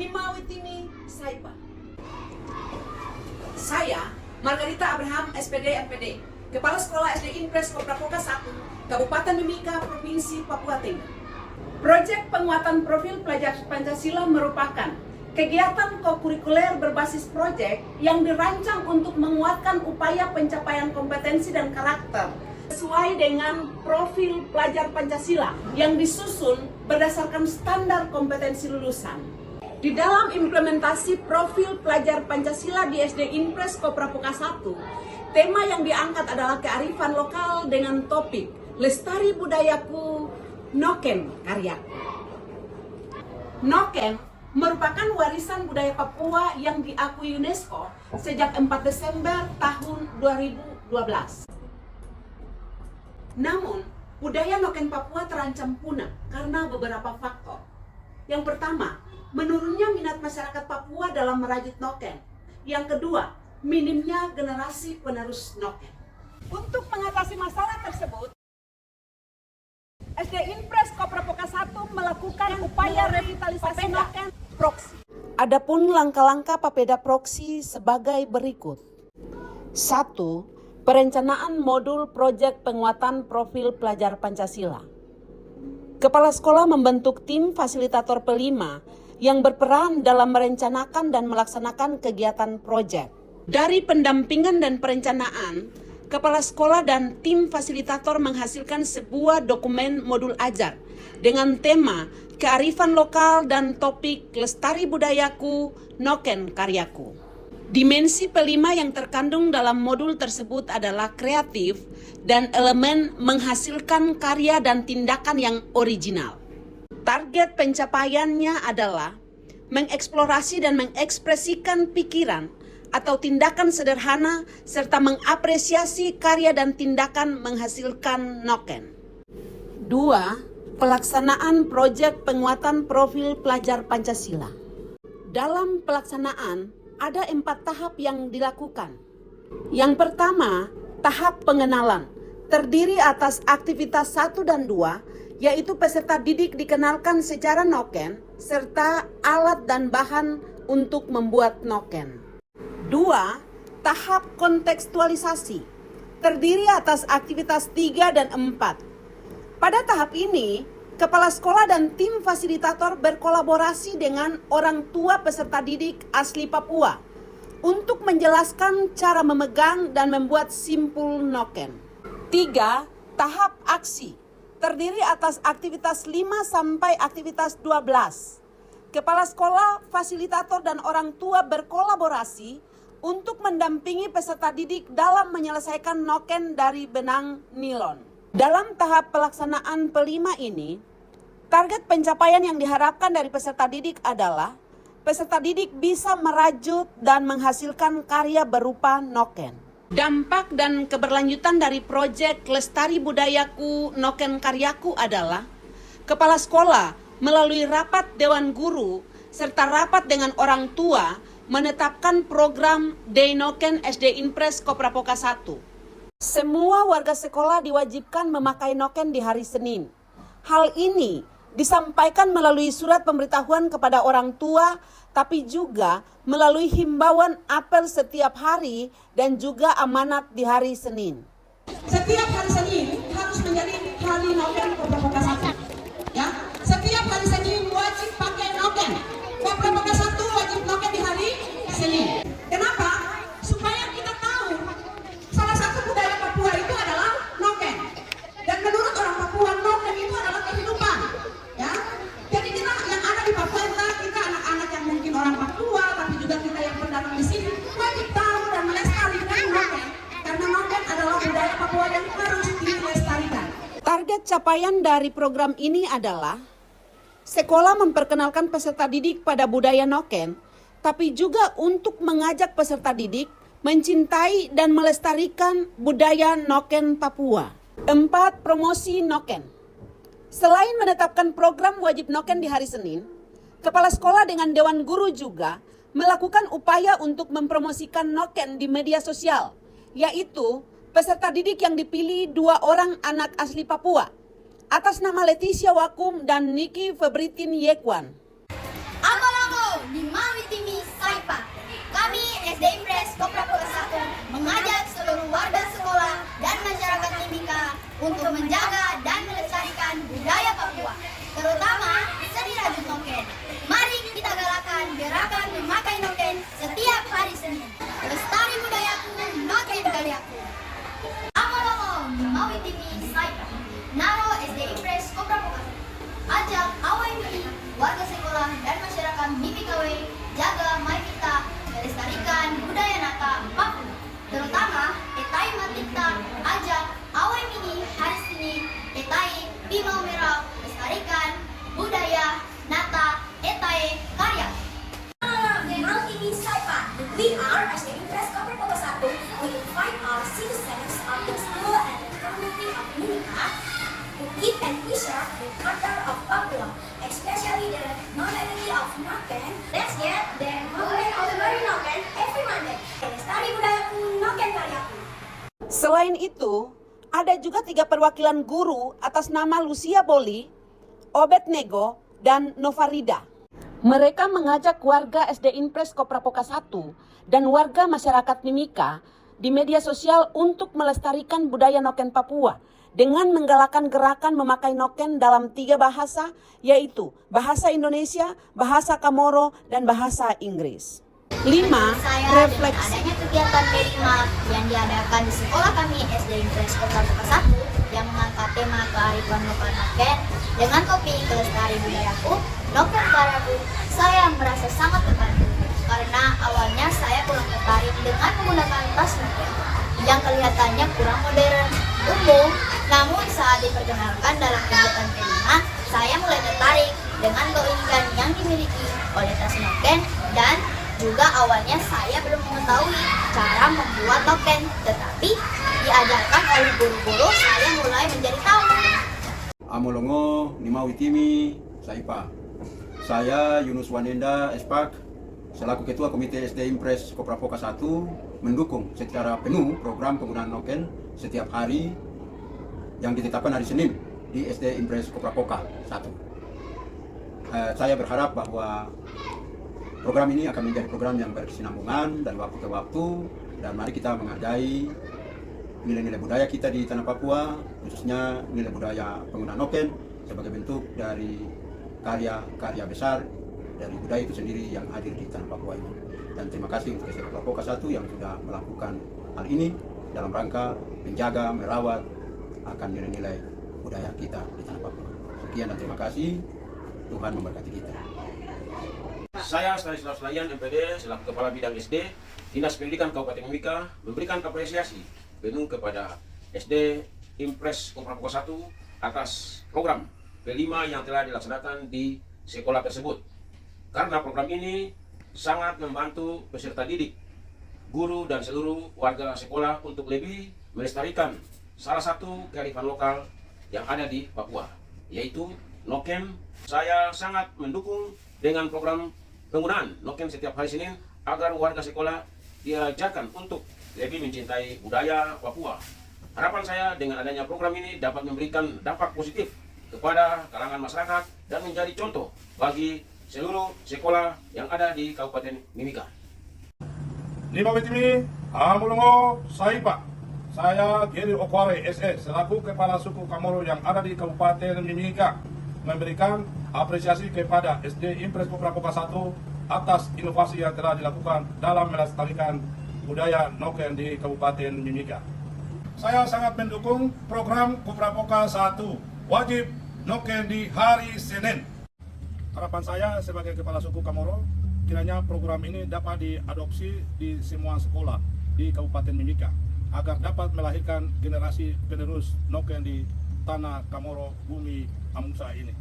Nimawitini Saipa. Saya, Margarita Abraham, SPD MPD, Kepala Sekolah SD Impres Koprapoka 1, Kabupaten Mimika, Provinsi Papua Tengah. Proyek penguatan profil pelajar Pancasila merupakan kegiatan kokurikuler berbasis proyek yang dirancang untuk menguatkan upaya pencapaian kompetensi dan karakter sesuai dengan profil pelajar Pancasila yang disusun berdasarkan standar kompetensi lulusan. Di dalam implementasi profil pelajar Pancasila di SD Impres Koprapoka 1, tema yang diangkat adalah kearifan lokal dengan topik Lestari Budayaku, Noken Karyaku. Noken merupakan warisan budaya Papua yang diakui UNESCO sejak 4 Desember tahun 2012. Namun, budaya Noken Papua terancam punah karena beberapa faktor. Yang pertama, menurunnya minat masyarakat Papua dalam merajut Noken. Yang kedua, minimnya generasi penerus Noken. Untuk mengatasi masalah tersebut, SD Impres Koprapoka 1 melakukan upaya revitalisasi Noken proksi. Adapun langkah-langkah Papeda proksi sebagai berikut. 1. Perencanaan modul proyek penguatan profil pelajar Pancasila. Kepala sekolah membentuk tim fasilitator P5 yang berperan dalam merencanakan dan melaksanakan kegiatan proyek. Dari pendampingan dan perencanaan, kepala sekolah dan tim fasilitator menghasilkan sebuah dokumen modul ajar dengan tema kearifan lokal dan topik Lestari Budayaku, Noken Karyaku. Dimensi P5 yang terkandung dalam modul tersebut adalah kreatif dan elemen menghasilkan karya dan tindakan yang original. Target pencapaiannya adalah mengeksplorasi dan mengekspresikan pikiran atau tindakan sederhana serta mengapresiasi karya dan tindakan menghasilkan Noken. 2. Pelaksanaan proyek penguatan profil pelajar Pancasila. Dalam pelaksanaan, ada 4 tahap yang dilakukan. Yang pertama, tahap pengenalan, terdiri atas aktivitas 1 dan 2, yaitu peserta didik dikenalkan secara Noken, serta alat dan bahan untuk membuat Noken. 2. Tahap kontekstualisasi, terdiri atas aktivitas 3 dan 4. Pada tahap ini, kepala sekolah dan tim fasilitator berkolaborasi dengan orang tua peserta didik asli Papua untuk menjelaskan cara memegang dan membuat simpul Noken. 3. Tahap aksi, terdiri atas aktivitas 5 sampai aktivitas 12. Kepala sekolah, fasilitator, dan orang tua berkolaborasi untuk mendampingi peserta didik dalam menyelesaikan Noken dari benang nilon. Dalam tahap pelaksanaan P5 ini, target pencapaian yang diharapkan dari peserta didik adalah peserta didik bisa merajut dan menghasilkan karya berupa Noken. Dampak dan keberlanjutan dari proyek Lestari Budayaku, Noken Karyaku adalah kepala sekolah melalui rapat Dewan Guru serta rapat dengan orang tua menetapkan program Day Noken SD Impres Koprapoka 1. Semua warga sekolah diwajibkan memakai Noken di hari Senin. Hal ini disampaikan melalui surat pemberitahuan kepada orang tua, tapi juga melalui himbauan apel setiap hari dan juga amanat di hari Senin. Setiap hari Senin harus menjadi hari Noken Koprapoka 1. Ya, setiap hari Senin wajib pakai Noken. Koprapoka 1 wajib Noken di hari Senin. Kenapa? Supaya kita tahu salah satu budaya Papua itu adalah Noken. Dan menurut orang Papua, Noken itu adalah kehidupan. Ya, jadi kita yang ada di Papua, kita anak-anak yang mungkin orang Papua, tapi juga kita yang pendatang di sini wajib tahu dan melestarikan Noken, karena Noken adalah budaya Papua yang harus dilestarikan. Target capaian dari program ini adalah sekolah memperkenalkan peserta didik pada budaya Noken, tapi juga untuk mengajak peserta didik mencintai dan melestarikan budaya Noken Papua. 4. Promosi Noken. Selain menetapkan program wajib Noken di hari Senin, kepala sekolah dengan Dewan Guru juga melakukan upaya untuk mempromosikan Noken di media sosial, yaitu peserta didik yang dipilih 2 orang anak asli Papua, atas nama Leticia Wakum dan Niki Febritin Yekwan. Ako di Maui TV Saipa. Kami SD Impres Koprapoka 1 mengajak seluruh warga sekolah dan masyarakat Timika untuk menjaga dan melestarikan budaya Papua, terutama seni rajut noken. Mari kita galakan gerakan memakai noken setiap hari Senin. Lestari budayaku, noken karyaku. Amolongo Maui TV Saipa. Naro SD Impres Koprapoka 1. Ajak awai mini, warga sekolah dan masyarakat Mimikawe jaga mai kita melestarikan budaya nata Papua, terutama etai matikta ajak awai mini hari Senin etai Bimau Merah melestarikan budaya nata etai karya. Mau TV Saipa. We are as the Impres Koprapoka 1. We invite our citizens of the school and the community of Mimika to keep and preserve the culture of Papua, especially the non-identity of Noken. Let's get the movement of the Mari Noken every Monday. Lestari budayaku, Noken karyaku. Selain itu, ada juga 3 perwakilan guru atas nama Lucia Boli, Obed Nego, dan Novarida. Mereka mengajak warga SD Impres Koprapoka 1 dan warga masyarakat Mimika di media sosial untuk melestarikan budaya noken Papua dengan menggalakkan gerakan memakai noken dalam 3 bahasa, yaitu bahasa Indonesia, bahasa Kamoro, dan bahasa Inggris. 5. Saya Refleksi. dengan adanya kegiatan kelima yang diadakan di sekolah kami SD Impres Koprapoka 1 yang mengangkat tema kearifan lokal noken dengan topik kelestari budayaku, noken karyaku, saya merasa sangat terbantu karena awalnya saya kurang tertarik dengan menggunakan tas noken yang kelihatannya kurang modern, umum. Namun saat diperkenalkan dalam kegiatan kelima, saya mulai tertarik dengan keunikan yang dimiliki oleh tas noken dan juga awalnya saya belum mengetahui cara membuat noken, tetapi diajarkan oleh guru-guru saya mulai menjadi tahu. Amolongo ni Maui TV Saipa. Saya Yunus Wanenda Espak selaku Ketua Komite SD Impres Koprapoka 1 mendukung secara penuh program penggunaan noken setiap hari yang ditetapkan hari Senin di SD Impres Koprapoka 1. Saya berharap bahwa program ini akan menjadi program yang berkesinambungan dan waktu ke waktu, dan mari kita menghargai nilai-nilai budaya kita di tanah Papua, khususnya nilai budaya penggunaan noken sebagai bentuk dari karya-karya besar dari budaya itu sendiri yang hadir di tanah Papua ini. Dan terima kasih untuk SD Koprapoka 1 yang sudah melakukan hal ini dalam rangka menjaga, merawat akan nilai-nilai budaya kita di tanah Papua. Sekian dan terima kasih. Tuhan memberkati kita. Saya Stanislaus Layan MPD selaku Kepala Bidang SD Dinas Pendidikan Kabupaten Mimika memberikan apresiasi penuh kepada SD Impres Koprapoka 1 atas program kelima yang telah dilaksanakan di sekolah tersebut. Karena program ini sangat membantu peserta didik, guru dan seluruh warga sekolah untuk lebih melestarikan salah satu kearifan lokal yang ada di Papua, yaitu noken. Saya sangat mendukung dengan program penggunaan noken setiap hari Senin agar warga sekolah diajarkan untuk lebih mencintai budaya Papua. Harapan saya dengan adanya program ini dapat memberikan dampak positif kepada kalangan masyarakat dan menjadi contoh bagi seluruh sekolah yang ada di Kabupaten Mimika. Lima Witimi, Amulungo, Saipa. Saya Geri Okware SS selaku Kepala Suku Kamoro yang ada di Kabupaten Mimika memberikan apresiasi kepada SD Impres Koprapoka 1 atas inovasi yang telah dilakukan dalam melestarikan budaya noken di Kabupaten Mimika. Saya sangat mendukung program Koprapoka 1 wajib noken di hari Senin. Harapan saya sebagai Kepala Suku Kamoro, kiranya program ini dapat diadopsi di semua sekolah di Kabupaten Mimika agar dapat melahirkan generasi penerus noken di tanah Kamoro bumi Amungsa ini.